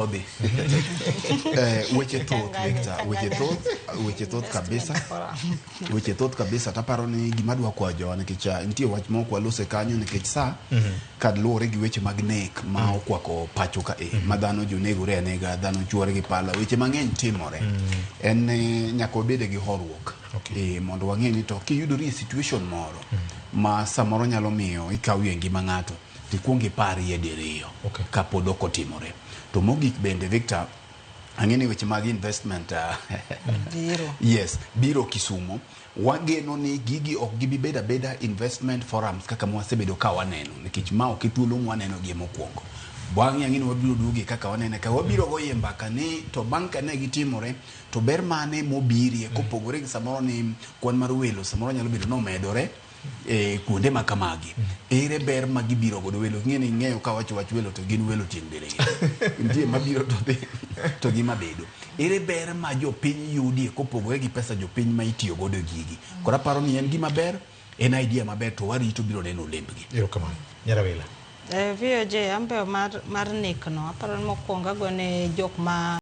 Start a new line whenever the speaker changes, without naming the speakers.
Obi. Weche thoth Victor, weche thoth kabisa. Weche thoth kabisa taparo ni gima dwa kwa jo nikech nitie wach moko walose kanyo nikech sa kad luore gi weche mag nek ma okwako pacho ka ma dhano jonegore anega, dhano chuore gi pala, weche mang'eny timore. En nyaka obede gi horuok. Mondo wang'e ni to kiyudori e situation moro ma samoro nyalo miyo ikaw ye ngima ng'ato tikwong ipari diriyo ka pod ok otimore. To mogik bende Victor, ang'eni weche mag investment yes, biro Kisumu. Wageno ni gigi ok gibi beda investment forums kaka mwasebedo ka waneno nikech ma ok thuolo mwaneno gi mokwongo. Bang' ang'eni wabiro duogi kaka wanene ka wabiro goye mbaka ni to bang' ka ne gitimore to ber mane mobirie kopogore gi samoro ni kwan mar welo samoro nyalo bedo no medore kuonde makamagi. Ere ber ma gibiro godo welo, ng'eyo ka wach welo to gin welo tieng' dere ndiye mabiro to gima bedo ere ber ma jopiny yudi kopogore gi pesa jopiny ma itiyo godo gigi. Kora paro ni en gima ber, en idea maber to warito biro neno olembgi.
Erokamano. Nyarawila.
VOJ ambe mar nek no aparo ni mokwongo agone jok ma